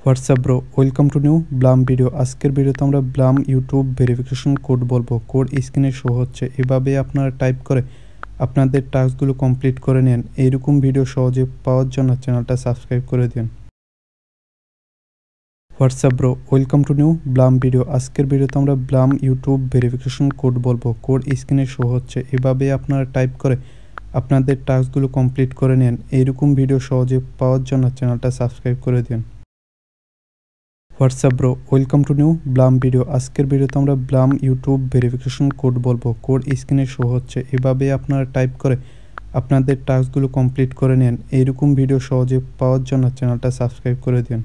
WhatsApp bro, welcome to new Blum video. আজকের ভিডিওতে আমরা ব্লাম ইউটিউব ভেরিফিকেশন কোড বলবো। কোড স্ক্রিনে শো হচ্ছে, এভাবে আপনারা টাইপ করে আপনাদের টাস্কগুলো কমপ্লিট করে নেন। এইরকম ভিডিও সহজে পাওয়ার জন্য চ্যানেলটা সাবস্ক্রাইব করে দিন। WhatsApp bro, welcome to new Blum video. আজকের ভিডিওতে আমরা ব্লাম ইউটিউব ভেরিফিকেশন কোড বলবো। কোড স্ক্রিনে শো হচ্ছে, এভাবে আপনারা টাইপ করে আপনাদের টাস্কগুলো কমপ্লিট করে নেন। এইরকম ভিডিও সহজে পাওয়ার জন্য চ্যানেলটা সাবস্ক্রাইব করে দিন। WhatsApp bro, welcome to new Blum video. আজকের ভিডিওতে আমরা ব্লাম ইউটিউব ভেরিফিকেশন কোড বলবো। কোড স্ক্রিনে শো হচ্ছে, এভাবে আপনারা টাইপ করে আপনাদের টাস্কগুলো কমপ্লিট করে নেন। এইরকম ভিডিও সহজে পাওয়ার জন্য চ্যানেলটা সাবস্ক্রাইব করে দিন।